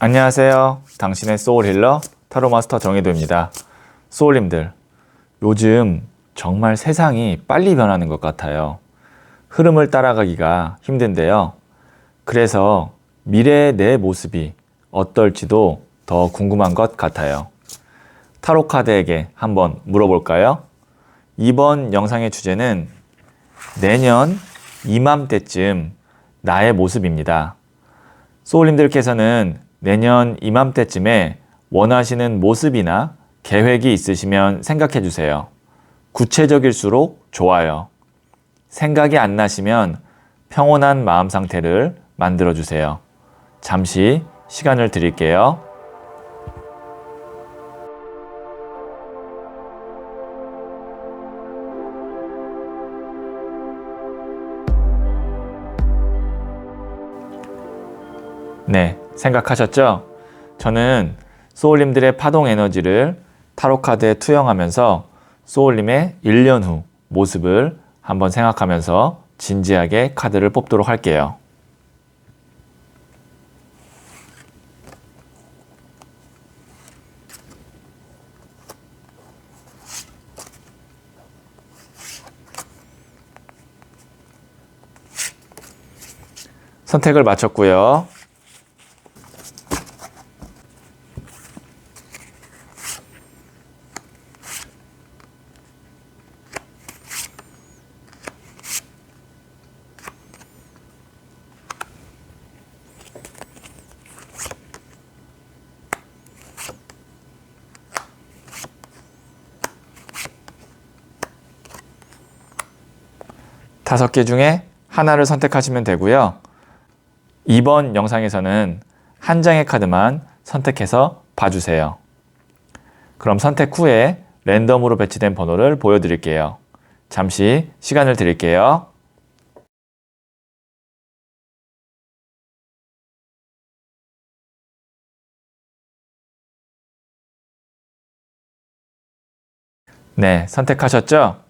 안녕하세요. 당신의 소울 힐러 타로마스터 정혜도입니다. 소울님들, 요즘 정말 세상이 빨리 변하는 것 같아요. 흐름을 따라가기가 힘든데요. 그래서 미래의 내 모습이 어떨지도 더 궁금한 것 같아요. 타로 카드에게 한번 물어볼까요? 이번 영상의 주제는 내년 이맘때쯤 나의 모습입니다. 소울님들께서는 내년 이맘때쯤에 원하시는 모습이나 계획이 있으시면 생각해 주세요. 구체적일수록 좋아요. 생각이 안 나시면 평온한 마음 상태를 만들어 주세요. 잠시 시간을 드릴게요. 네, 생각하셨죠? 저는 소울님들의 파동 에너지를 타로카드에 투영하면서 소울님의 1년 후 모습을 한번 생각하면서 진지하게 카드를 뽑도록 할게요. 선택을 마쳤고요. 다섯 개 중에 하나를 선택하시면 되고요. 이번 영상에서는 한 장의 카드만 선택해서 봐주세요. 그럼 선택 후에 랜덤으로 배치된 번호를 보여드릴게요. 잠시 시간을 드릴게요. 네, 선택하셨죠?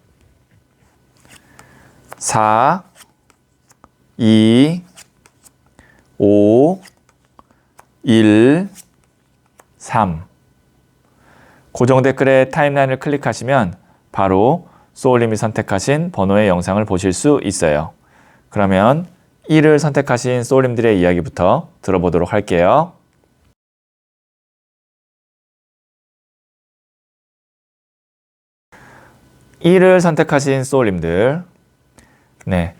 4, 2, 5, 1, 3. 고정 댓글에 타임라인을 클릭하시면 바로 소울님이 선택하신 번호의 영상을 보실 수 있어요. 그러면 1을 선택하신 소울님들의 이야기부터 들어보도록 할게요. (1을) 선택하신 소울님들, 네,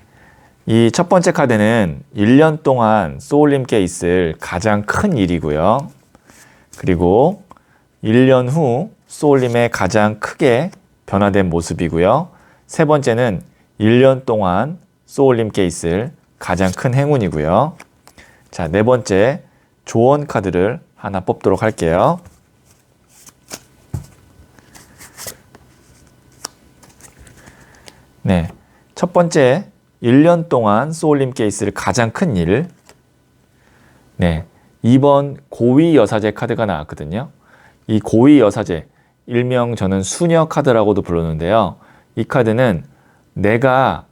이 첫 번째 카드는 1년 동안 소울님께 있을 가장 큰 일이고요. 그리고 1년 후 소울님의 가장 크게 변화된 모습이고요. 세 번째는 1년 동안 소울님께 있을 가장 큰 행운이고요. 자, 네 번째 조언 카드를 하나 뽑도록 할게요. 네, 첫 번째 1년 동안 소울님께 있을 가장 큰 일. 네, 2번 고위 여사제 카드가 나왔거든요. 이 고위 여사제, 일명 저는 수녀 카드라고도 부르는데요. 이 카드는 내가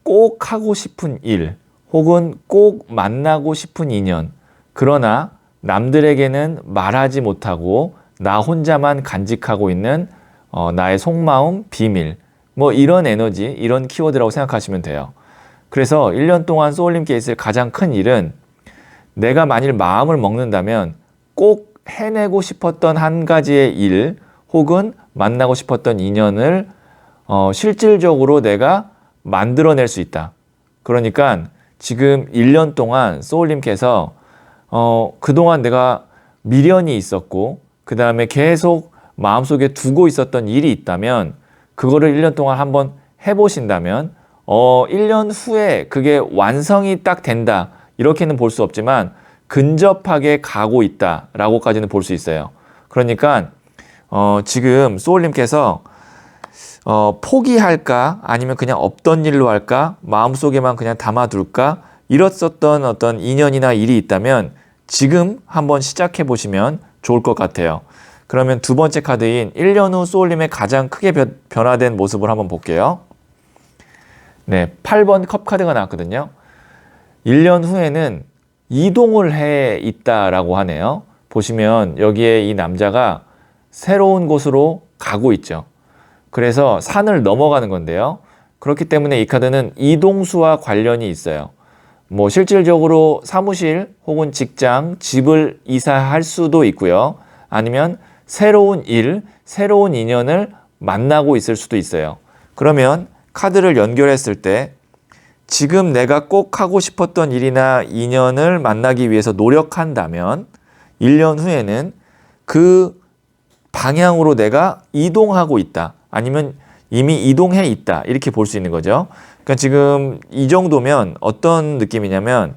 꼭 하고 싶은 일 혹은 꼭 만나고 싶은 인연, 그러나 남들에게는 말하지 못하고 나 혼자만 간직하고 있는 나의 속마음, 비밀, 뭐 이런 에너지, 이런 키워드라고 생각하시면 돼요. 그래서 1년 동안 소울님께 있을 가장 큰 일은 내가 만일 마음을 먹는다면 꼭 해내고 싶었던 한 가지의 일 혹은 만나고 싶었던 인연을 실질적으로 내가 만들어낼 수 있다. 그러니까 지금 1년 동안 소울님께서 그동안 내가 미련이 있었고 그 다음에 계속 마음속에 두고 있었던 일이 있다면 그거를 1년 동안 한번 해보신다면 1년 후에 그게 완성이 딱 된다, 이렇게는 볼 수 없지만 근접하게 가고 있다 라고까지는 볼 수 있어요. 그러니까 지금 소울님께서 포기할까 아니면 그냥 없던 일로 할까, 마음속에만 그냥 담아둘까, 이랬었던 어떤 인연이나 일이 있다면 지금 한번 시작해 보시면 좋을 것 같아요. 그러면 두 번째 카드인 1년 후 소울님의 가장 크게 변화된 모습을 한번 볼게요. 네, 8번 컵 카드가 나왔거든요. 1년 후에는 이동을 해 있다라고 하네요. 보시면 여기에 이 남자가 새로운 곳으로 가고 있죠. 그래서 산을 넘어가는 건데요. 그렇기 때문에 이 카드는 이동수와 관련이 있어요. 뭐 실질적으로 사무실 혹은 직장, 집을 이사할 수도 있고요. 아니면 새로운 일, 새로운 인연을 만나고 있을 수도 있어요. 그러면 카드를 연결했을 때 지금 내가 꼭 하고 싶었던 일이나 인연을 만나기 위해서 노력한다면 1년 후에는 그 방향으로 내가 이동하고 있다. 아니면 이미 이동해 있다. 이렇게 볼 수 있는 거죠. 그러니까 지금 이 정도면 어떤 느낌이냐면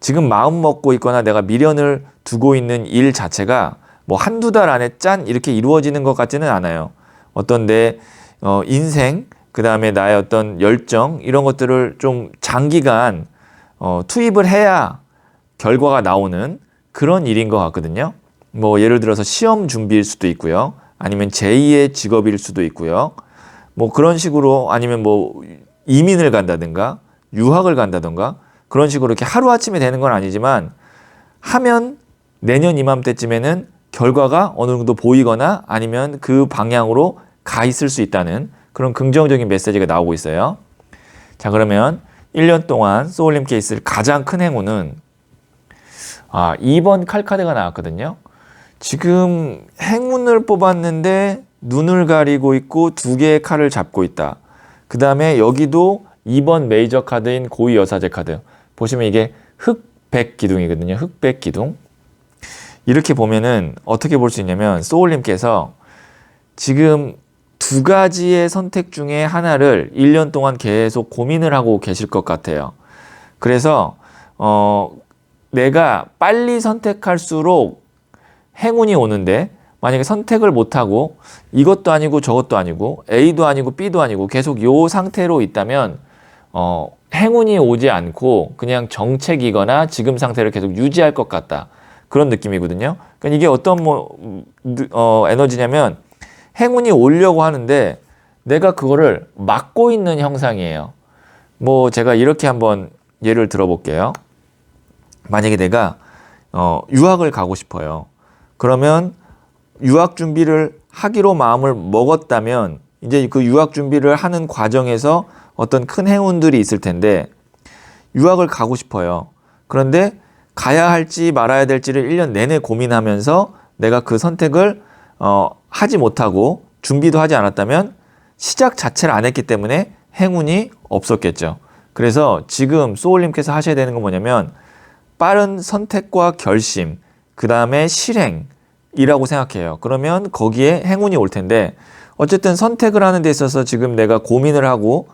지금 마음 먹고 있거나 내가 미련을 두고 있는 일 자체가 뭐 한두 달 안에 짠 이렇게 이루어지는 것 같지는 않아요. 어떤 내 인생, 그 다음에 나의 어떤 열정 이런 것들을 좀 장기간 투입을 해야 결과가 나오는 그런 일인 것 같거든요. 뭐 예를 들어서 시험 준비일 수도 있고요. 아니면 제2의 직업일 수도 있고요. 뭐 그런 식으로 아니면 뭐 이민을 간다든가 유학을 간다든가 그런 식으로 이렇게 하루아침에 되는 건 아니지만 하면 내년 이맘때쯤에는 결과가 어느 정도 보이거나 아니면 그 방향으로 가 있을 수 있다는 그런 긍정적인 메시지가 나오고 있어요. 자, 그러면 1년 동안 소울림 케이스를 가장 큰 행운은 2번 칼카드가 나왔거든요. 지금 행운을 뽑았는데 눈을 가리고 있고 두 개의 칼을 잡고 있다. 그 다음에 여기도 2번 메이저 카드인 고위 여사제 카드. 보시면 이게 흑백 기둥이거든요. 흑백 기둥. 이렇게 보면은 어떻게 볼 수 있냐면 소울님께서 지금 두 가지의 선택 중에 하나를 1년 동안 계속 고민을 하고 계실 것 같아요. 그래서 내가 빨리 선택할수록 행운이 오는데 만약에 선택을 못하고 이것도 아니고 저것도 아니고 A도 아니고 B도 아니고 계속 요 상태로 있다면 행운이 오지 않고 그냥 정책이거나 지금 상태를 계속 유지할 것 같다. 그런 느낌이거든요. 그러니까 이게 어떤 에너지냐면 행운이 오려고 하는데 내가 그거를 막고 있는 형상이에요. 뭐 제가 이렇게 한번 예를 들어볼게요. 만약에 내가 유학을 가고 싶어요. 그러면 유학 준비를 하기로 마음을 먹었다면 이제 그 유학 준비를 하는 과정에서 어떤 큰 행운들이 있을 텐데 유학을 가고 싶어요. 그런데 가야 할지 말아야 될지를 1년 내내 고민하면서 내가 그 선택을 하지 못하고 준비도 하지 않았다면 시작 자체를 안 했기 때문에 행운이 없었겠죠. 그래서 지금 소울님께서 하셔야 되는 건 뭐냐면 빠른 선택과 결심, 그 다음에 실행이라고 생각해요. 그러면 거기에 행운이 올 텐데 어쨌든 선택을 하는 데 있어서 지금 내가 고민을 하고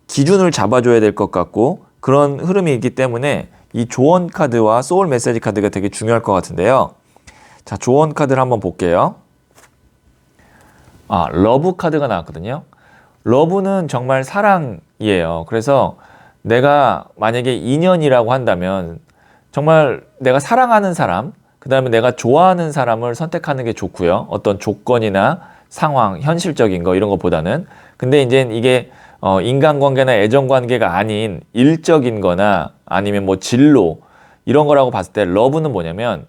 기준을 잡아줘야 될 것 같고 그런 흐름이 있기 때문에 이 조언 카드와 소울 메시지 카드가 되게 중요할 것 같은데요. 자, 조언 카드를 한번 볼게요. 러브 카드가 나왔거든요. 러브는 정말 사랑이에요. 그래서 내가 만약에 인연이라고 한다면 정말 내가 사랑하는 사람, 그 다음에 내가 좋아하는 사람을 선택하는 게 좋고요. 어떤 조건이나 상황, 현실적인 거 이런 것보다는. 근데 이제 이게 인간관계나 애정관계가 아닌 일적인 거나 아니면 뭐 진로 이런 거라고 봤을 때 러브는 뭐냐면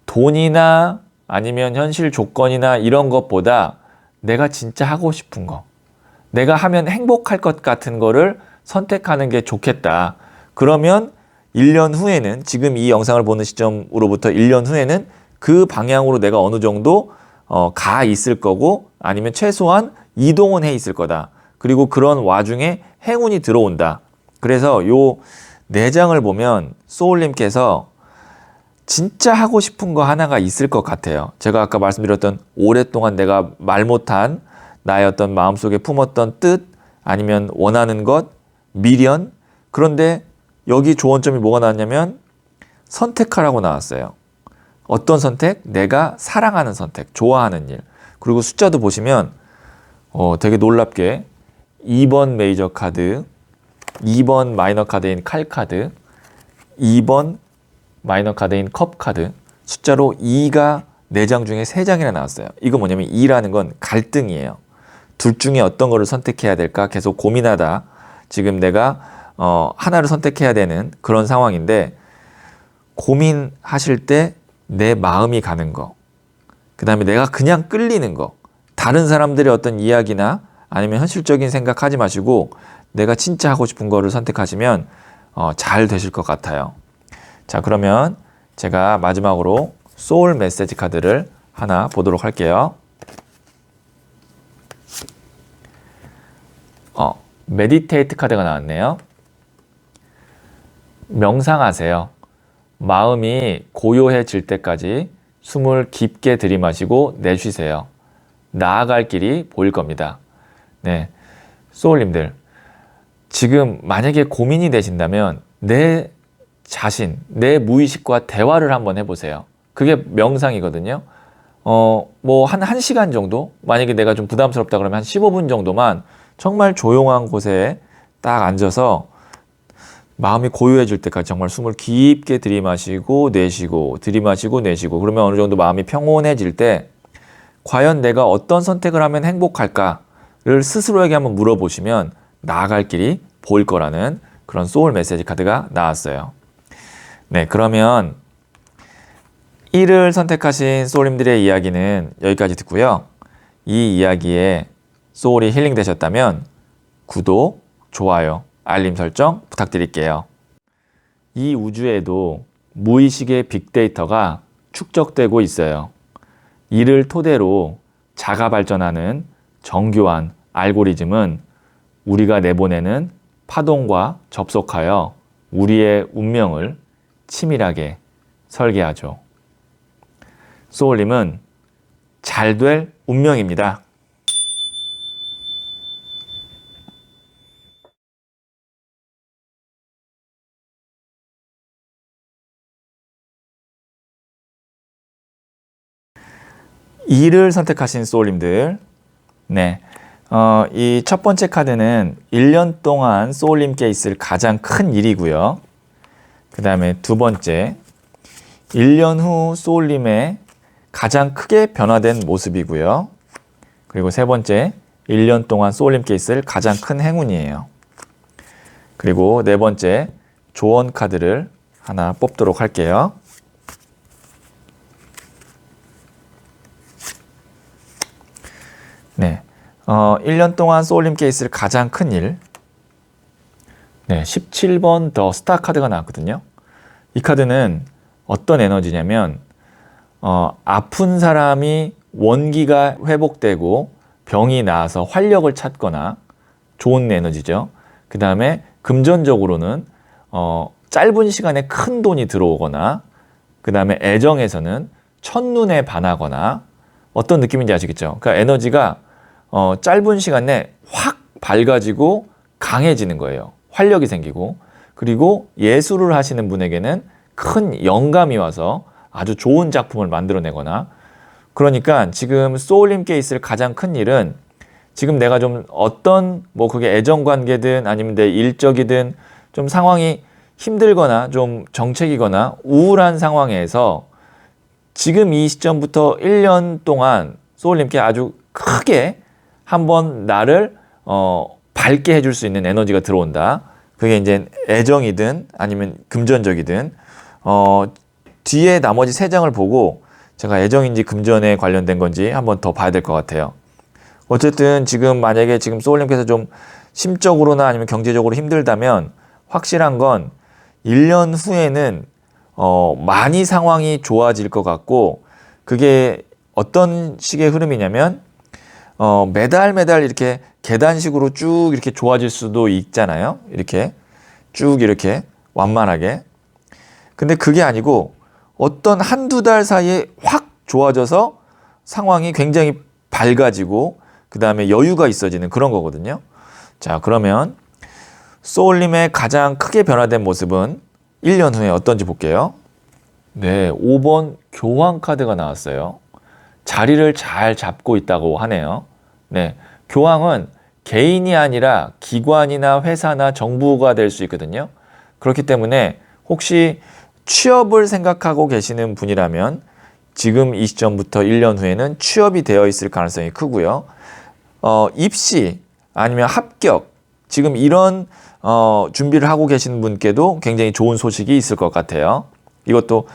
돈이나 아니면 현실 조건이나 이런 것보다 내가 진짜 하고 싶은 거, 내가 하면 행복할 것 같은 거를 선택하는 게 좋겠다. 그러면 1년 후에는 지금 이 영상을 보는 시점으로부터 1년 후에는 그 방향으로 내가 어느 정도 가 있을 거고 아니면 최소한 이동은 해 있을 거다. 그리고 그런 와중에 행운이 들어온다. 그래서 요 4장을 보면 소울님께서 진짜 하고 싶은 거 하나가 있을 것 같아요. 제가 아까 말씀드렸던 오랫동안 내가 말 못한 나의 어떤 마음속에 품었던 뜻 아니면 원하는 것, 미련. 그런데 여기 조언점이 뭐가 나왔냐면 선택하라고 나왔어요. 어떤 선택? 내가 사랑하는 선택, 좋아하는 일. 그리고 숫자도 보시면 되게 놀랍게 2번 메이저 카드, 2번 마이너 카드인 칼 카드, 2번 마이너 카드인 컵 카드, 숫자로 2가 4장 중에 3장이나 나왔어요. 이거 뭐냐면 2라는 건 갈등이에요. 둘 중에 어떤 거를 선택해야 될까 계속 고민하다 지금 내가 하나를 선택해야 되는 그런 상황인데 고민하실 때 내 마음이 가는 거, 그 다음에 내가 그냥 끌리는 거, 다른 사람들의 어떤 이야기나 아니면 현실적인 생각 하지 마시고 내가 진짜 하고 싶은 거를 선택하시면 잘 되실 것 같아요. 자, 그러면 제가 마지막으로 소울 메시지 카드를 하나 보도록 할게요. 메디테이트 카드가 나왔네요. 명상하세요. 마음이 고요해질 때까지 숨을 깊게 들이마시고 내쉬세요. 나아갈 길이 보일 겁니다. 네, 소울님들, 지금 만약에 고민이 되신다면 내 자신, 내 무의식과 대화를 한번 해보세요. 그게 명상이거든요. 뭐 한 1시간 정도? 만약에 내가 좀 부담스럽다 그러면 한 15분 정도만 정말 조용한 곳에 딱 앉아서 마음이 고요해질 때까지 정말 숨을 깊게 들이마시고 내쉬고 들이마시고 내쉬고, 그러면 어느 정도 마음이 평온해질 때 과연 내가 어떤 선택을 하면 행복할까를 스스로에게 한번 물어보시면 나아갈 길이 보일 거라는 그런 소울 메시지 카드가 나왔어요. 네, 그러면 1을 선택하신 소울님들의 이야기는 여기까지 듣고요. 이 이야기에 소울이 힐링 되셨다면 구독, 좋아요, 알림 설정 부탁드릴게요. 이 우주에도 무의식의 빅데이터가 축적되고 있어요. 이를 토대로 자가 발전하는 정교한 알고리즘은 우리가 내보내는 파동과 접속하여 우리의 운명을 치밀하게 설계하죠. 소울님은 잘 될 운명입니다. 이를 선택하신 소울님들, 네, 이 첫 번째 카드는 1년 동안 소울님께 있을 가장 큰 일이고요. 그 다음에 두 번째, 1년 후 소울님의 가장 크게 변화된 모습이고요. 그리고 세 번째, 1년 동안 소울님께 있을 가장 큰 행운이에요. 그리고 네 번째, 조언 카드를 하나 뽑도록 할게요. 네, 1년 동안 소울님께 있을 가장 큰 일. 네, 17번 더 스타 카드가 나왔거든요. 이 카드는 어떤 에너지냐면, 아픈 사람이 원기가 회복되고 병이 나아서 활력을 찾거나 좋은 에너지죠. 그 다음에 금전적으로는 짧은 시간에 큰 돈이 들어오거나, 그 다음에 애정에서는 첫눈에 반하거나, 어떤 느낌인지 아시겠죠? 그러니까 에너지가 짧은 시간 내에 확 밝아지고 강해지는 거예요. 활력이 생기고, 그리고 예술을 하시는 분에게는 큰 영감이 와서 아주 좋은 작품을 만들어내거나, 그러니까 지금 소울님께 있을 가장 큰 일은 지금 내가 좀 어떤 뭐 그게 애정관계든 아니면 내 일적이든 좀 상황이 힘들거나 좀 정책이거나 우울한 상황에서 지금 이 시점부터 1년 동안 소울님께 아주 크게 한번 나를 밝게 해줄 수 있는 에너지가 들어온다. 그게 이제 애정이든 아니면 금전적이든 뒤에 나머지 세 장을 보고 제가 애정인지 금전에 관련된 건지 한번 더 봐야 될 것 같아요. 어쨌든 지금 만약에 지금 소울님께서 좀 심적으로나 아니면 경제적으로 힘들다면 확실한 건 1년 후에는 많이 상황이 좋아질 것 같고, 그게 어떤 식의 흐름이냐면 매달 이렇게 계단식으로 쭉 이렇게 좋아질 수도 있잖아요. 이렇게 쭉 이렇게 완만하게. 근데 그게 아니고 어떤 한두 달 사이에 확 좋아져서 상황이 굉장히 밝아지고 그 다음에 여유가 있어지는 그런 거거든요. 자, 그러면 소울님의 가장 크게 변화된 모습은 1년 후에 어떤지 볼게요. 네, 5번 교황 카드가 나왔어요. 자리를 잘 잡고 있다고 하네요. 네, 교황은 개인이 아니라 기관이나 회사나 정부가 될 수 있거든요. 그렇기 때문에 혹시 취업을 생각하고 계시는 분이라면 지금 이 시점부터 1년 후에는 취업이 되어 있을 가능성이 크고요. 입시 아니면 합격, 지금 이런 준비를 하고 계시는 분께도 굉장히 좋은 소식이 있을 것 같아요. 이것도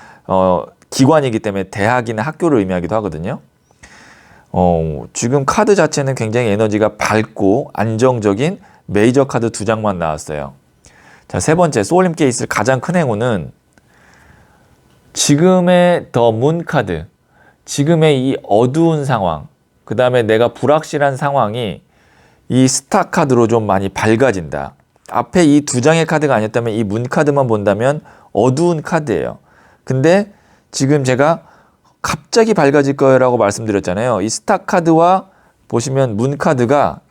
기관이기 때문에 대학이나 학교를 의미하기도 하거든요. 지금 카드 자체는 굉장히 에너지가 밝고 안정적인 메이저 카드 2장만 나왔어요. 자, 세 번째 소울림께 있을 가장 큰 행운은 지금의 더 문 카드, 지금의 이 어두운 상황, 그 다음에 내가 불확실한 상황이 이 스타 카드로 좀 많이 밝아진다. 앞에 이 2장의 카드가 아니었다면 이 문 카드만 본다면 어두운 카드예요. 근데 지금 제가 갑자기 밝아질 거라고 말씀드렸잖아요. 이 스타 카드와 보시면 문 카드가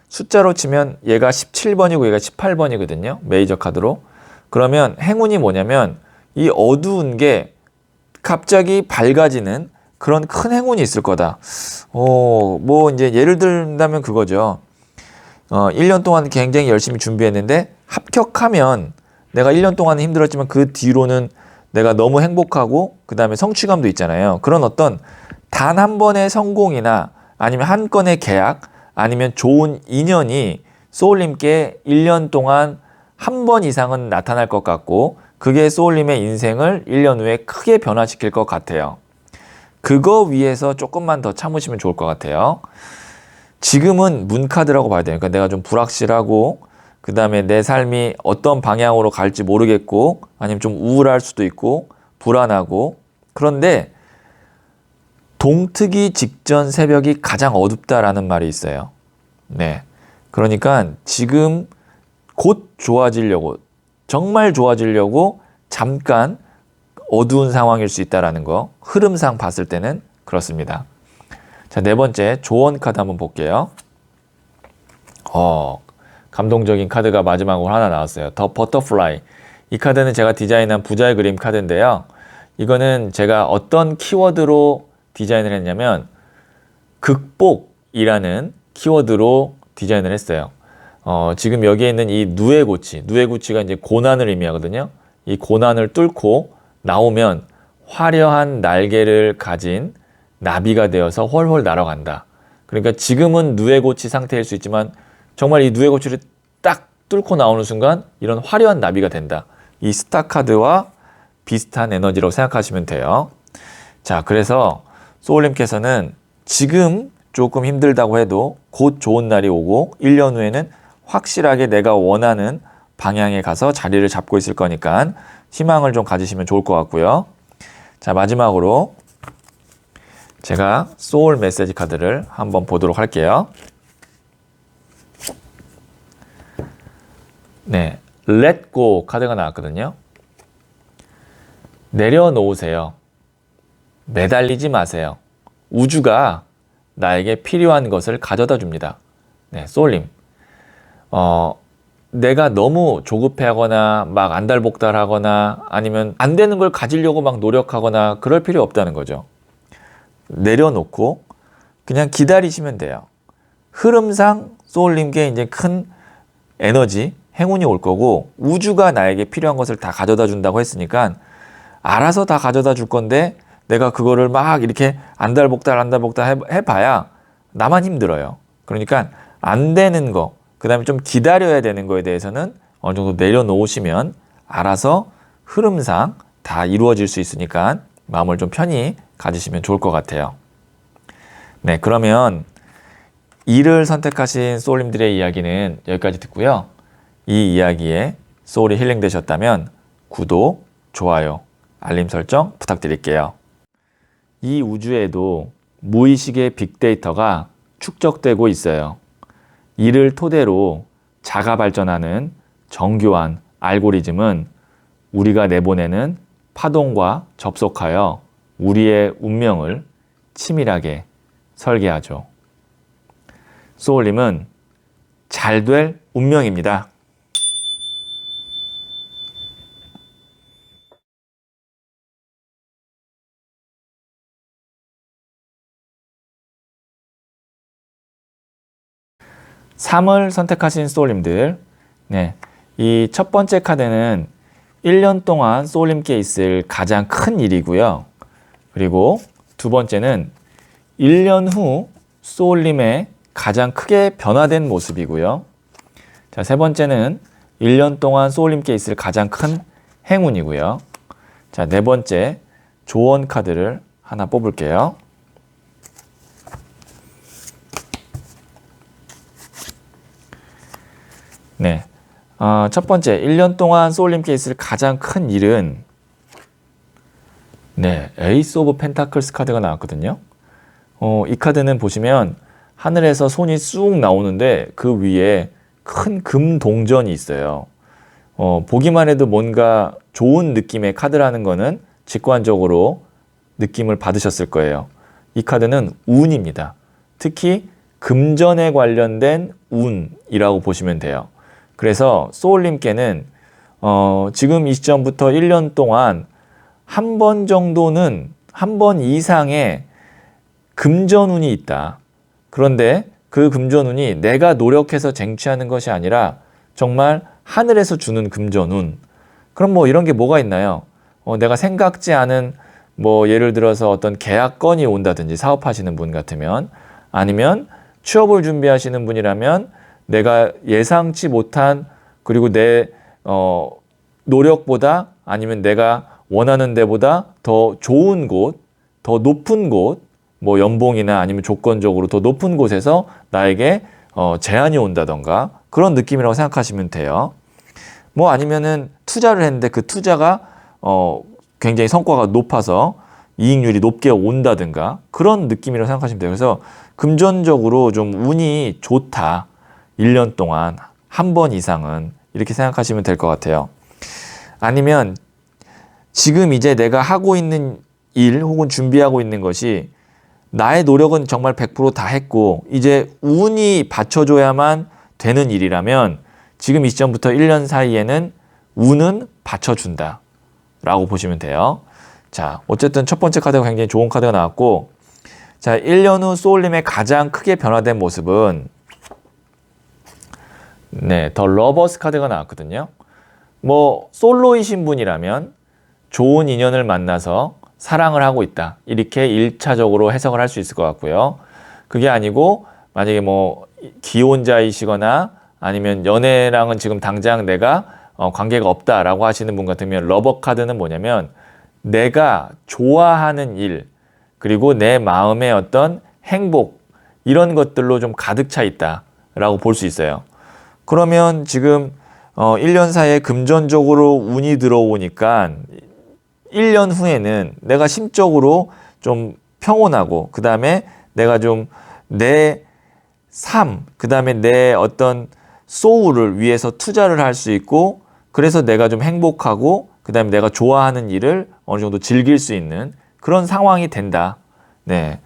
숫자로 치면 얘가 17번이고 얘가 18번이거든요. 메이저 카드로. 그러면 행운이 뭐냐면 이 어두운 게 갑자기 밝아지는 그런 큰 행운이 있을 거다. 뭐 이제 예를 들면 그거죠. 1년 동안 굉장히 열심히 준비했는데 합격하면 내가 1년 동안 힘들었지만 그 뒤로는 내가 너무 행복하고 그 다음에 성취감도 있잖아요. 그런 어떤 단 한 번의 성공이나 아니면 한 건의 계약 아니면 좋은 인연이 소울님께 1년 동안 한 번 이상은 나타날 것 같고 그게 소울님의 인생을 1년 후에 크게 변화시킬 것 같아요. 그거 위해서 조금만 더 참으시면 좋을 것 같아요. 지금은 문카드라고 봐야 돼요. 그러니까 내가 좀 불확실하고 그 다음에 내 삶이 어떤 방향으로 갈지 모르겠고 아니면 좀 우울할 수도 있고 불안하고 그런데 동트기 직전 새벽이 가장 어둡다라는 말이 있어요. 네. 그러니까 지금 곧 좋아지려고 정말 좋아지려고 잠깐 어두운 상황일 수 있다라는 거 흐름상 봤을 때는 그렇습니다. 자, 네 번째 조언 카드 한번 볼게요. 감동적인 카드가 마지막으로 하나 나왔어요. 더 버터플라이. 이 카드는 제가 디자인한 부자의 그림 카드인데요. 이거는 제가 어떤 키워드로 디자인을 했냐면 극복이라는 키워드로 디자인을 했어요. 지금 여기에 있는 이 누에고치가 이제 고난을 의미하거든요. 이 고난을 뚫고 나오면 화려한 날개를 가진 나비가 되어서 훨훨 날아간다. 그러니까 지금은 누에고치 상태일 수 있지만 정말 이 누에고치를 딱 뚫고 나오는 순간 이런 화려한 나비가 된다. 이 스타 카드와 비슷한 에너지라고 생각하시면 돼요. 자, 그래서 소울님께서는 지금 조금 힘들다고 해도 곧 좋은 날이 오고 1년 후에는 확실하게 내가 원하는 방향에 가서 자리를 잡고 있을 거니까 희망을 좀 가지시면 좋을 것 같고요. 자, 마지막으로 제가 소울 메시지 카드를 한번 보도록 할게요. 네, Let Go 카드가 나왔거든요. 내려놓으세요. 매달리지 마세요. 우주가 나에게 필요한 것을 가져다 줍니다. 네, 소울님. 내가 너무 조급해하거나 막 안달복달하거나 아니면 안 되는 걸 가지려고 막 노력하거나 그럴 필요 없다는 거죠. 내려놓고 그냥 기다리시면 돼요. 흐름상 소울님께 이제 큰 에너지, 행운이 올 거고 우주가 나에게 필요한 것을 다 가져다 준다고 했으니까 알아서 다 가져다 줄 건데 내가 그거를 막 이렇게 안달복달 해봐야 나만 힘들어요. 그러니까 안 되는 거, 그 다음에 좀 기다려야 되는 거에 대해서는 어느 정도 내려놓으시면 알아서 흐름상 다 이루어질 수 있으니까 마음을 좀 편히 가지시면 좋을 것 같아요. 네, 그러면 이를 선택하신 소울님들의 이야기는 여기까지 듣고요. 이 이야기에 소울이 힐링되셨다면 구독, 좋아요, 알림 설정 부탁드릴게요. 이 우주에도 무의식의 빅데이터가 축적되고 있어요. 이를 토대로 자가 발전하는 정교한 알고리즘은 우리가 내보내는 파동과 접속하여 우리의 운명을 치밀하게 설계하죠. 소울님은 잘 될 운명입니다. (3을) 선택하신 소울님들, 네, 이 첫 번째 카드는 1년 동안 소울님께 있을 가장 큰 일이고요. 그리고 두 번째는 1년 후 소울님의 가장 크게 변화된 모습이고요. 자, 세 번째는 1년 동안 소울님께 있을 가장 큰 행운이고요. 자, 네 번째 조언 카드를 하나 뽑을게요. 네. 첫 번째, 1년 동안 소울림 케이스를 가장 큰 일은 네, 에이스 오브 펜타클스 카드가 나왔거든요. 이 카드는 보시면 하늘에서 손이 쑥 나오는데 그 위에 큰 금 동전이 있어요. 보기만 해도 뭔가 좋은 느낌의 카드라는 거는 직관적으로 느낌을 받으셨을 거예요. 이 카드는 운입니다. 특히 금전에 관련된 운이라고 보시면 돼요. 그래서 소울님께는 지금 이 시점부터 1년 동안 한 번 정도는, 한 번 이상의 금전운이 있다. 그런데 그 금전운이 내가 노력해서 쟁취하는 것이 아니라 정말 하늘에서 주는 금전운. 그럼 뭐 이런 게 뭐가 있나요? 내가 생각지 않은 뭐 예를 들어서 어떤 계약건이 온다든지 사업하시는 분 같으면, 아니면 취업을 준비하시는 분이라면 내가 예상치 못한, 그리고 내 노력보다 아니면 내가 원하는 데보다 더 좋은 곳, 더 높은 곳, 뭐 연봉이나 아니면 조건적으로 더 높은 곳에서 나에게 제안이 온다던가 그런 느낌이라고 생각하시면 돼요. 뭐 아니면은 투자를 했는데 그 투자가 굉장히 성과가 높아서 이익률이 높게 온다든가 그런 느낌이라고 생각하시면 돼요. 그래서 금전적으로 좀 운이 좋다. 1년 동안 한 번 이상은 이렇게 생각하시면 될 것 같아요. 아니면 지금 이제 내가 하고 있는 일 혹은 준비하고 있는 것이 나의 노력은 정말 100% 다 했고 이제 운이 받쳐줘야만 되는 일이라면 지금 이 시점부터 1년 사이에는 운은 받쳐준다 라고 보시면 돼요. 자, 어쨌든 첫 번째 카드가 굉장히 좋은 카드가 나왔고, 자, 1년 후 소울님의 가장 크게 변화된 모습은 네, 더 러버스 카드가 나왔거든요. 뭐 솔로이신 분이라면 좋은 인연을 만나서 사랑을 하고 있다. 이렇게 1차적으로 해석을 할 수 있을 것 같고요. 그게 아니고 만약에 뭐 기혼자이시거나 아니면 연애랑은 지금 당장 내가 관계가 없다라고 하시는 분 같으면 러버 카드는 뭐냐면 내가 좋아하는 일 그리고 내 마음의 어떤 행복 이런 것들로 좀 가득 차 있다라고 볼 수 있어요. 그러면 지금 1년 사이에 금전적으로 운이 들어오니까 1년 후에는 내가 심적으로 좀 평온하고 그 다음에 내가 좀 내 삶, 그 다음에 내 어떤 소울을 위해서 투자를 할 수 있고 그래서 내가 좀 행복하고 그 다음에 내가 좋아하는 일을 어느 정도 즐길 수 있는 그런 상황이 된다. 네,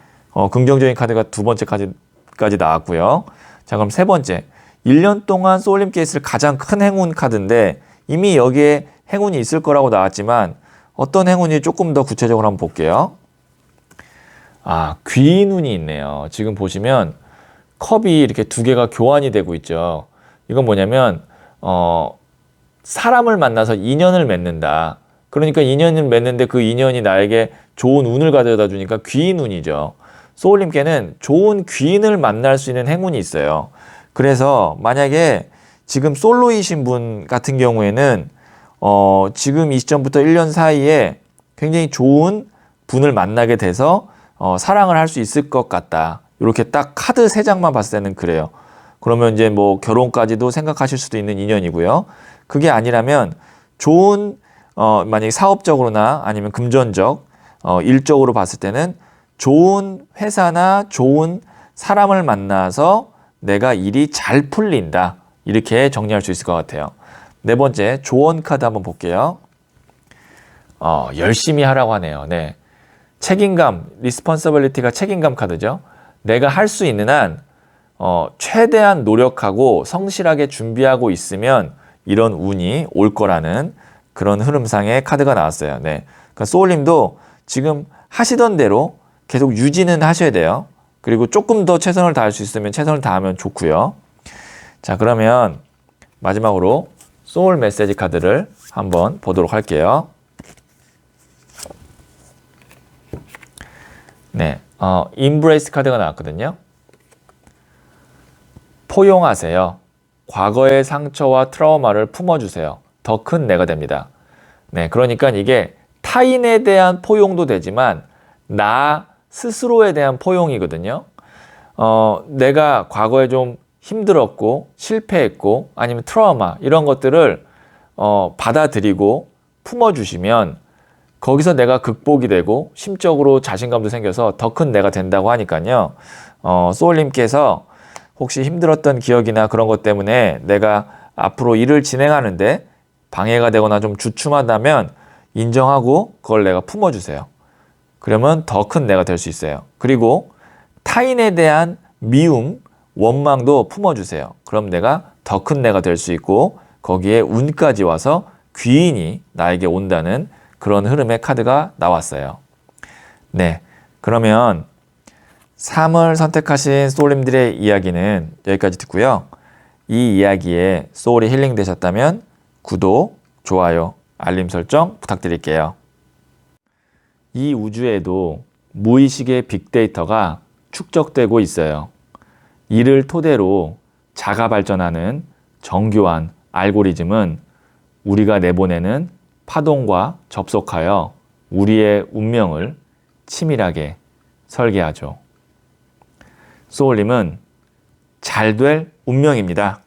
긍정적인 카드가 두 번째까지 나왔고요. 자, 그럼 세 번째. 1년 동안 소울림 케이스를 가장 큰 행운 카드인데 이미 여기에 행운이 있을 거라고 나왔지만 어떤 행운이 조금 더 구체적으로 한번 볼게요. 귀인운이 있네요. 지금 보시면 컵이 이렇게 두 개가 교환이 되고 있죠. 이건 뭐냐면 사람을 만나서 인연을 맺는다. 그러니까 인연을 맺는데 그 인연이 나에게 좋은 운을 가져다 주니까 귀인운이죠. 소울님께는 좋은 귀인을 만날 수 있는 행운이 있어요. 그래서 만약에 지금 솔로이신 분 같은 경우에는 지금 이 시점부터 1년 사이에 굉장히 좋은 분을 만나게 돼서 사랑을 할 수 있을 것 같다. 이렇게 딱 카드 3장만 봤을 때는 그래요. 그러면 이제 뭐 결혼까지도 생각하실 수도 있는 인연이고요. 그게 아니라면 좋은 만약에 사업적으로나 아니면 금전적 일적으로 봤을 때는 좋은 회사나 좋은 사람을 만나서 내가 일이 잘 풀린다. 이렇게 정리할 수 있을 것 같아요. 네 번째 조언 카드 한번 볼게요. 열심히 하라고 하네요. 네. 책임감, 리스폰서빌리티가 책임감 카드죠. 내가 할 수 있는 한 최대한 노력하고 성실하게 준비하고 있으면 이런 운이 올 거라는 그런 흐름상의 카드가 나왔어요. 네. 그러니까 소울님도 지금 하시던 대로 계속 유지는 하셔야 돼요. 그리고 조금 더 최선을 다할 수 있으면 최선을 다하면 좋고요. 자, 그러면 마지막으로 소울 메시지 카드를 한번 보도록 할게요. 네, 인브레이스 카드가 나왔거든요. 포용하세요. 과거의 상처와 트라우마를 품어주세요. 더 큰 내가 됩니다. 네, 그러니까 이게 타인에 대한 포용도 되지만 나 스스로에 대한 포용이거든요. 내가 과거에 좀 힘들었고 실패했고 아니면 트라우마 이런 것들을 받아들이고 품어주시면 거기서 내가 극복이 되고 심적으로 자신감도 생겨서 더 큰 내가 된다고 하니까요. 소울님께서 혹시 힘들었던 기억이나 그런 것 때문에 내가 앞으로 일을 진행하는데 방해가 되거나 좀 주춤하다면 인정하고 그걸 내가 품어주세요. 그러면 더 큰 내가 될 수 있어요. 그리고 타인에 대한 미움, 원망도 품어주세요. 그럼 내가 더 큰 내가 될 수 있고 거기에 운까지 와서 귀인이 나에게 온다는 그런 흐름의 카드가 나왔어요. 네, 그러면 3을 선택하신 소울님들의 이야기는 여기까지 듣고요. 이 이야기에 소울이 힐링 되셨다면 구독, 좋아요, 알림 설정 부탁드릴게요. 이 우주에도 무의식의 빅데이터가 축적되고 있어요. 이를 토대로 자가 발전하는 정교한 알고리즘은 우리가 내보내는 파동과 접속하여 우리의 운명을 치밀하게 설계하죠. 소울님은 잘 될 운명입니다.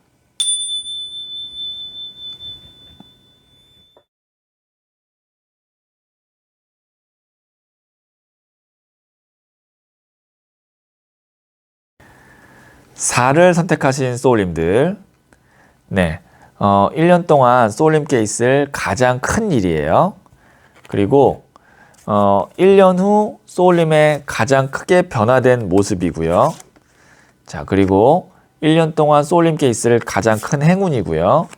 (4를) 선택하신 소울님들, 네, 1년 동안 소울님께 있을 가장 큰 일이에요. 그리고 1년 후 소울님의 가장 크게 변화된 모습이고요. 자, 그리고 1년 동안 소울님께 있을 가장 큰 행운이고요.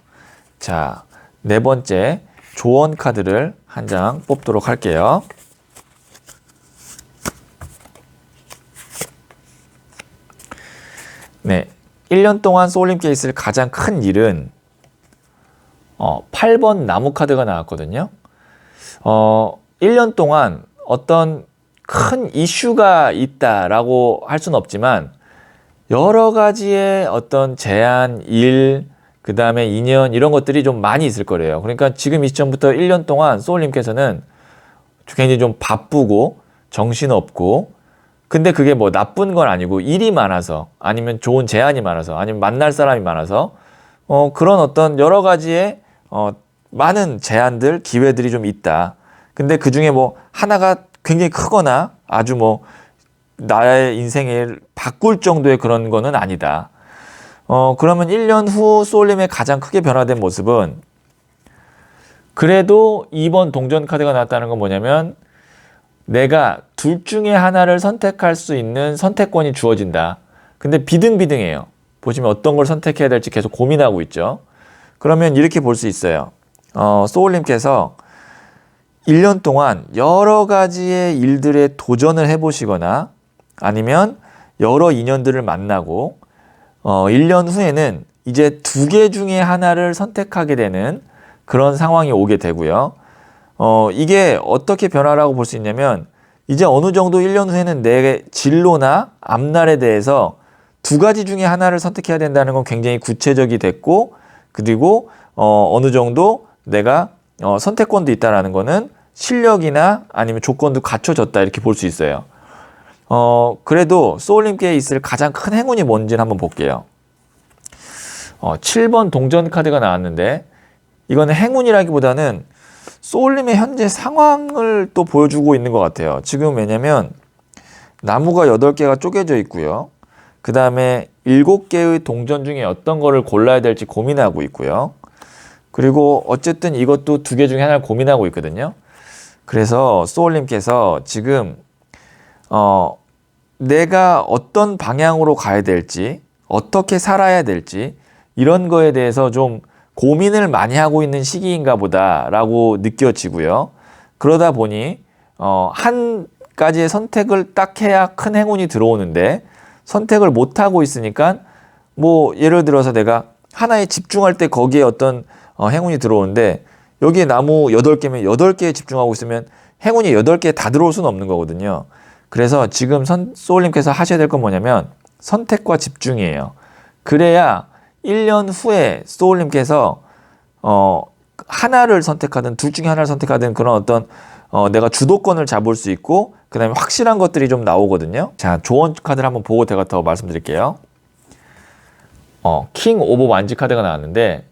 자, 네 번째 조언 카드를 한 장 뽑도록 할게요. 네, 1년 동안 소울님께 있을 가장 큰 일은 8번 나무 카드가 나왔거든요. 1년 동안 어떤 큰 이슈가 있다라고 할 수는 없지만 여러 가지의 어떤 제안, 일, 그 다음에 인연 이런 것들이 좀 많이 있을 거래요. 그러니까 지금 이 시점부터 1년 동안 소울님께서는 굉장히 좀 바쁘고 정신없고 근데 그게 뭐 나쁜 건 아니고 일이 많아서 아니면 좋은 제안이 많아서 아니면 만날 사람이 많아서 그런 어떤 여러 가지의 많은 제안들, 기회들이 좀 있다. 근데 그 중에 뭐 하나가 굉장히 크거나 아주 뭐 나의 인생을 바꿀 정도의 그런 거는 아니다. 그러면 1년 후 소울님의 가장 크게 변화된 모습은 그래도 2번 동전 카드가 나왔다는 건 뭐냐면 내가 둘 중에 하나를 선택할 수 있는 선택권이 주어진다. 근데 비등비등해요. 보시면 어떤 걸 선택해야 될지 계속 고민하고 있죠. 그러면 이렇게 볼 수 있어요. 소울님께서 1년 동안 여러 가지의 일들에 도전을 해보시거나 아니면 여러 인연들을 만나고 1년 후에는 이제 2개 중에 하나를 선택하게 되는 그런 상황이 오게 되고요. 이게 어떻게 변화라고 볼 수 있냐면 이제 어느 정도 1년 후에는 내 진로나 앞날에 대해서 2가지 중에 하나를 선택해야 된다는 건 굉장히 구체적이 됐고 그리고 어느 정도 내가 선택권도 있다라는 거는 실력이나 아니면 조건도 갖춰졌다 이렇게 볼 수 있어요. 그래도 소울님께 있을 가장 큰 행운이 뭔지는 한번 볼게요. 7번 동전 카드가 나왔는데 이거는 행운이라기보다는 소울님의 현재 상황을 또 보여주고 있는 것 같아요. 지금 왜냐면 나무가 8개가 쪼개져 있고요. 그 다음에 7개의 동전 중에 어떤 거를 골라야 될지 고민하고 있고요. 그리고 어쨌든 이것도 2개 중에 하나를 고민하고 있거든요. 그래서 소울님께서 지금 내가 어떤 방향으로 가야 될지 어떻게 살아야 될지 이런 거에 대해서 좀 고민을 많이 하고 있는 시기인가 보다라고 느껴지고요. 그러다 보니 한 가지의 선택을 딱 해야 큰 행운이 들어오는데 선택을 못 하고 있으니까 뭐 예를 들어서 내가 하나에 집중할 때 거기에 어떤 행운이 들어오는데 여기에 나무 8개면 8개에 집중하고 있으면 행운이 8개 다 들어올 수는 없는 거거든요. 그래서 지금 소울님께서 하셔야 될 건 뭐냐면 선택과 집중이에요. 그래야 1년 후에 소울님께서 하나를 선택하든 둘 중에 하나를 선택하든 그런 어떤 내가 주도권을 잡을 수 있고 그 다음에 확실한 것들이 좀 나오거든요. 자, 조언 카드를 한번 보고 제가 더 말씀드릴게요. 킹 오브 완지 카드가 나왔는데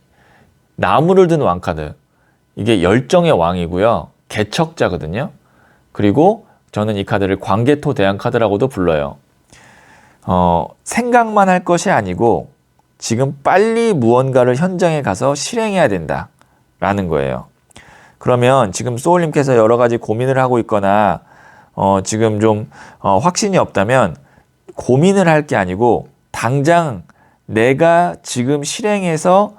나무를 든 왕 카드. 이게 열정의 왕이고요. 개척자거든요. 그리고 저는 이 카드를 광개토 대왕 카드라고도 불러요. 생각만 할 것이 아니고 지금 빨리 무언가를 현장에 가서 실행해야 된다라는 거예요. 그러면 지금 소울님께서 여러 가지 고민을 하고 있거나 지금 좀 확신이 없다면 고민을 할 게 아니고 당장 내가 지금 실행해서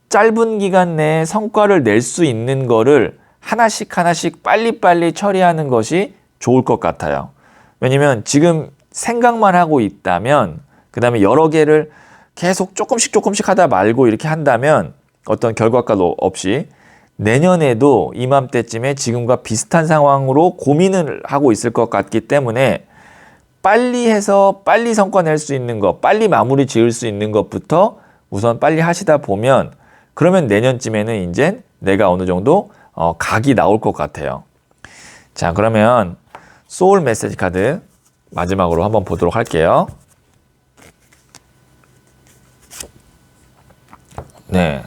짧은 기간 내에 성과를 낼 수 있는 거를 하나씩 하나씩 빨리빨리 처리하는 것이 좋을 것 같아요. 왜냐면 지금 생각만 하고 있다면 그 다음에 여러 개를 계속 조금씩 하다 말고 이렇게 한다면 어떤 결과가도 없이 내년에도 이맘때쯤에 지금과 비슷한 상황으로 고민을 하고 있을 것 같기 때문에 빨리 해서 빨리 성과 낼 수 있는 것, 빨리 마무리 지을 수 있는 것부터 우선 빨리 하시다 보면 그러면 내년쯤에는 이제 내가 어느 정도 각이 나올 것 같아요. 자, 그러면 소울 메시지 카드 마지막으로 한번 보도록 할게요. 네,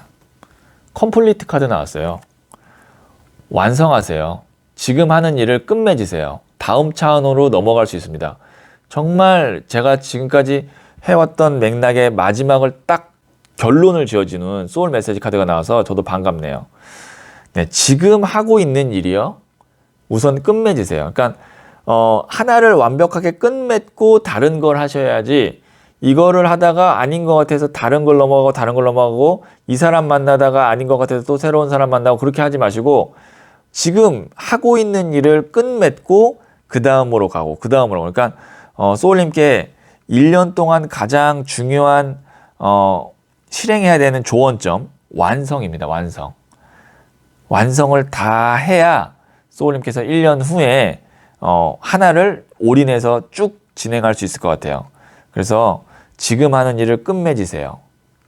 컴플리트 카드 나왔어요. 완성하세요. 지금 하는 일을 끝맺으세요. 다음 차원으로 넘어갈 수 있습니다. 정말 제가 지금까지 해왔던 맥락의 마지막을 딱 결론을 지어주는 소울 메시지 카드가 나와서 저도 반갑네요. 네, 지금 하고 있는 일이요. 우선 끝맺으세요. 그러니까 하나를 완벽하게 끝맺고 다른 걸 하셔야지 이거를 하다가 아닌 것 같아서 다른 걸 넘어가고 이 사람 만나다가 아닌 것 같아서 또 새로운 사람 만나고 그렇게 하지 마시고 지금 하고 있는 일을 끝맺고 그 다음으로 가고 그러니까 소울님께 1년 동안 가장 중요한 실행해야 되는 조언점 완성입니다. 완성을 다 해야 소울님께서 1년 후에 하나를 올인해서 쭉 진행할 수 있을 것 같아요. 그래서 지금 하는 일을 끝맺으세요.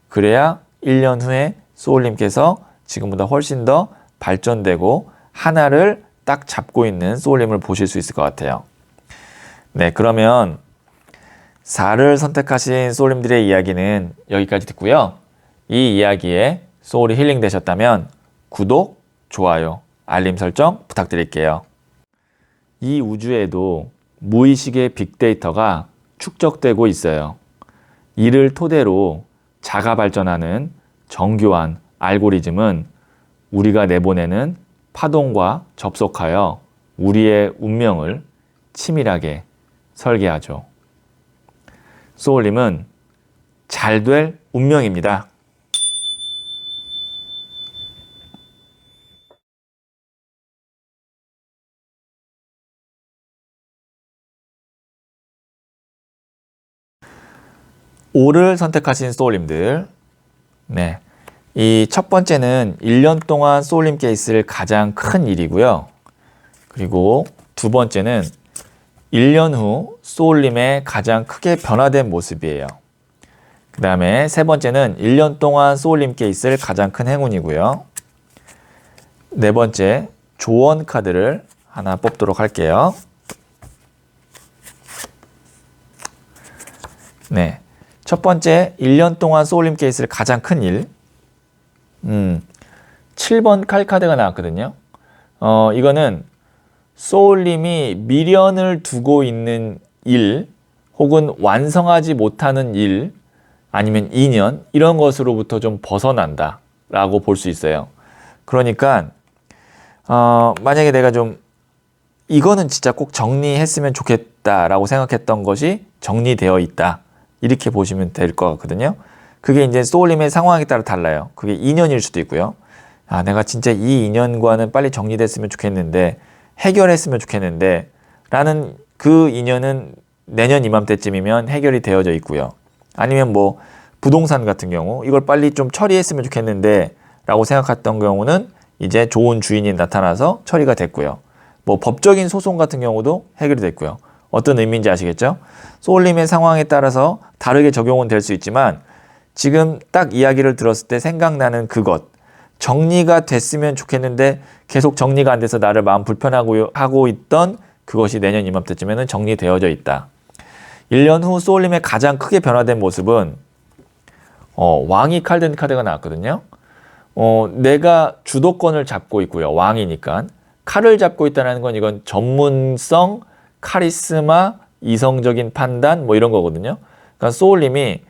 그래야 1년 후에 소울님께서 지금보다 훨씬 더 발전되고 하나를 딱 잡고 있는 소울님을 보실 수 있을 것 같아요. 네, 그러면 4를 선택하신 소울님들의 이야기는 여기까지 듣고요. 이 이야기에 소울이 힐링 되셨다면 구독, 좋아요, 알림 설정 부탁드릴게요. 이 우주에도 무의식의 빅데이터가 축적되고 있어요. 이를 토대로 자가 발전하는 정교한 알고리즘은 우리가 내보내는 파동과 접속하여 우리의 운명을 치밀하게 설계하죠. 소울님은 잘 될 운명입니다. O를 선택하신 소울님들, 네, 이 첫 번째는 1년 동안 소울님께 있을 가장 큰 일이고요. 그리고 두 번째는 1년 후 소울님의 가장 크게 변화된 모습이에요. 그 다음에 세 번째는 1년 동안 소울님께 있을 가장 큰 행운이고요. 네 번째, 조언 카드를 하나 뽑도록 할게요. 네. 첫 번째, 1년 동안 소울님께 있을 가장 큰 일. 7번 칼 카드가 나왔거든요. 이거는 소울님이 미련을 두고 있는 일, 혹은 완성하지 못하는 일, 아니면 인연, 이런 것으로부터 좀 벗어난다 라고 볼 수 있어요. 그러니까 만약에 내가 좀 이거는 진짜 꼭 정리했으면 좋겠다라고 생각했던 것이 정리되어 있다, 이렇게 보시면 될 것 같거든요. 그게 이제 소울님의 상황에 따라 달라요. 그게 인연일 수도 있고요. 아, 내가 진짜 이 인연과는 빨리 정리됐으면 좋겠는데, 해결했으면 좋겠는데 라는 그 인연은 내년 이맘때쯤이면 해결이 되어져 있고요. 아니면 뭐 부동산 같은 경우 이걸 빨리 좀 처리했으면 좋겠는데 라고 생각했던 경우는 이제 좋은 주인이 나타나서 처리가 됐고요. 뭐 법적인 소송 같은 경우도 해결이 됐고요. 어떤 의미인지 아시겠죠? 소울님의 상황에 따라서 다르게 적용은 될 수 있지만 지금 딱 이야기를 들었을 때 생각나는 그것, 정리가 됐으면 좋겠는데 계속 정리가 안 돼서 나를 마음 불편하고 있던 그것이 내년 이맘때쯤에는 정리되어져 있다. 1년 후 소울림의 가장 크게 변화된 모습은 왕이 칼든 카드가 나왔거든요. 내가 주도권을 잡고 있고요. 왕이니까. 칼을 잡고 있다는 건 이건 전문성, 카리스마, 이성적인 판단 뭐 이런 거거든요. 그러니까 소울님이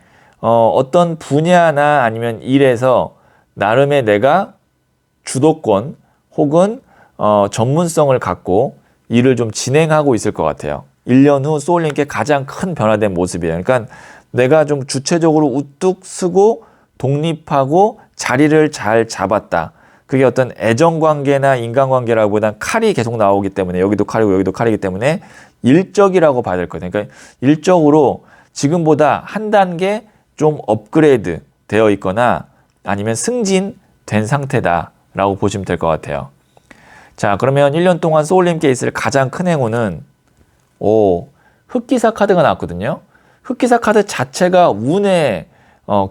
어떤 분야나 아니면 일에서 나름의 내가 주도권 혹은 전문성을 갖고 일을 좀 진행하고 있을 것 같아요. 1년 후 소울님께 가장 큰 변화된 모습이에요. 그러니까 내가 좀 주체적으로 우뚝 서고 독립하고 자리를 잘 잡았다. 그게 어떤 애정관계나 인간관계라기보다는 칼이 계속 나오기 때문에 여기도 칼이고 여기도 칼이기 때문에 일적이라고 봐야 될 거예요. 그러니까 일적으로 지금보다 한 단계 좀 업그레이드 되어 있거나 아니면 승진된 상태다라고 보시면 될 것 같아요. 자, 그러면 1년 동안 소울님께 있을 가장 큰 행운은 흑기사 카드가 나왔거든요. 흑기사 카드 자체가 운의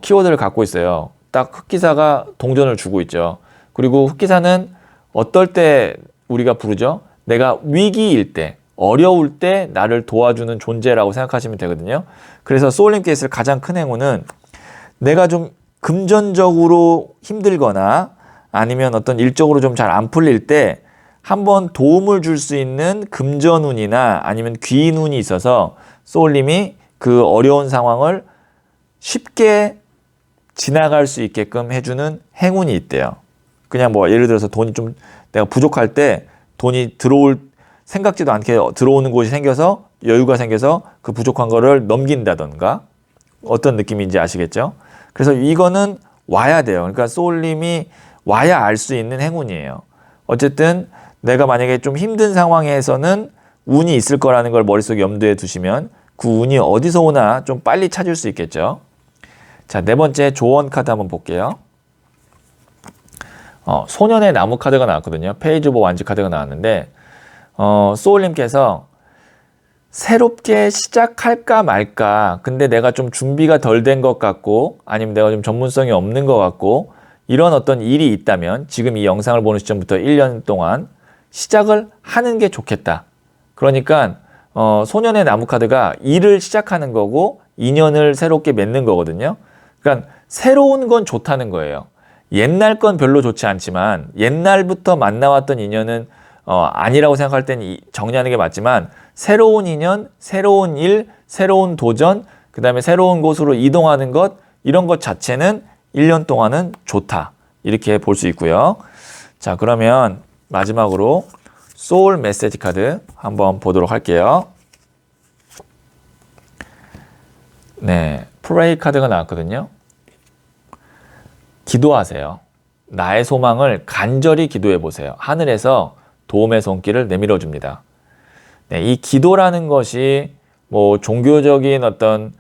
키워드를 갖고 있어요. 딱 흑기사가 동전을 주고 있죠. 그리고 흑기사는 어떨 때 우리가 부르죠? 내가 위기일 때, 어려울 때 나를 도와주는 존재라고 생각하시면 되거든요. 그래서 소울님께 있을 가장 큰 행운은 내가 좀 금전적으로 힘들거나 아니면 어떤 일적으로 좀 잘 안 풀릴 때 한번 도움을 줄 수 있는 금전운이나 아니면 귀인운이 있어서 소울님이 그 어려운 상황을 쉽게 지나갈 수 있게끔 해주는 행운이 있대요. 그냥 뭐 예를 들어서 돈이 좀 내가 부족할 때 돈이 생각지도 않게 들어오는 곳이 생겨서 여유가 생겨서 그 부족한 거를 넘긴다던가 어떤 느낌인지 아시겠죠? 그래서 이거는 와야 돼요. 그러니까 소울님이 와야 알 수 있는 행운이에요. 어쨌든 내가 만약에 좀 힘든 상황에서는 운이 있을 거라는 걸 머릿속에 염두에 두시면 그 운이 어디서 오나 좀 빨리 찾을 수 있겠죠. 자, 네 번째 조언 카드 한번 볼게요. 소년의 나무 카드가 나왔거든요. 페이지 오브 완즈 카드가 나왔는데 소울님께서 새롭게 시작할까 말까 근데 내가 좀 준비가 덜 된 것 같고 아니면 내가 좀 전문성이 없는 것 같고 이런 어떤 일이 있다면 지금 이 영상을 보는 시점부터 1년 동안 시작을 하는 게 좋겠다. 그러니까 소년의 나무 카드가 일을 시작하는 거고 인연을 새롭게 맺는 거거든요. 그러니까 새로운 건 좋다는 거예요. 옛날 건 별로 좋지 않지만 옛날부터 만나왔던 인연은 아니라고 생각할 땐 정리하는 게 맞지만 새로운 인연, 새로운 일, 새로운 도전, 그 다음에 새로운 곳으로 이동하는 것 이런 것 자체는 1년 동안은 좋다. 이렇게 볼 수 있고요. 자, 그러면 마지막으로 소울 메시지 카드 한번 보도록 할게요. 네, 프레이 카드가 나왔거든요. 기도하세요. 나의 소망을 간절히 기도해 보세요. 하늘에서 도움의 손길을 내밀어 줍니다. 네, 이 기도라는 것이 뭐 종교적인 어떤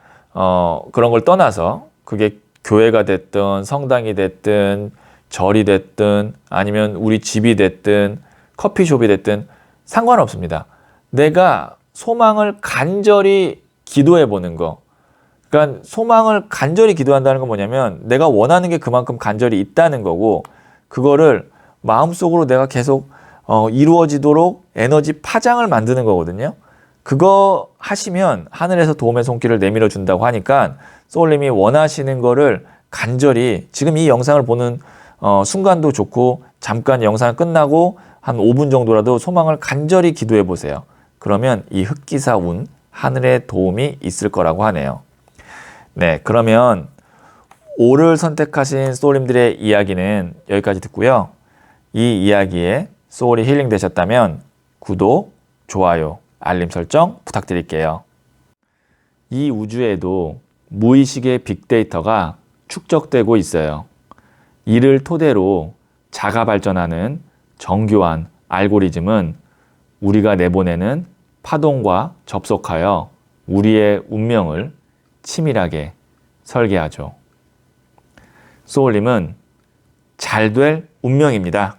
그런 걸 떠나서 그게 교회가 됐든 성당이 됐든 절이 됐든 아니면 우리 집이 됐든 커피숍이 됐든 상관없습니다. 내가 소망을 간절히 기도해 보는 거. 그러니까 소망을 간절히 기도한다는 건 뭐냐면 내가 원하는 게 그만큼 간절히 있다는 거고 그거를 마음속으로 내가 계속 이루어지도록 에너지 파장을 만드는 거거든요. 그거 하시면 하늘에서 도움의 손길을 내밀어 준다고 하니까 소울님이 원하시는 거를 간절히 지금 이 영상을 보는 순간도 좋고 잠깐 영상 끝나고 한 5분 정도라도 소망을 간절히 기도해 보세요. 그러면 이 흑기사 운 하늘의 도움이 있을 거라고 하네요. 네, 그러면 5를 선택하신 소울님들의 이야기는 여기까지 듣고요. 이 이야기에 소울이 힐링 되셨다면 구독, 좋아요, 알림 설정 부탁드릴게요. 이 우주에도 무의식의 빅데이터가 축적되고 있어요. 이를 토대로 자가 발전하는 정교한 알고리즘은 우리가 내보내는 파동과 접속하여 우리의 운명을 치밀하게 설계하죠. 소울님은 잘 될 운명입니다.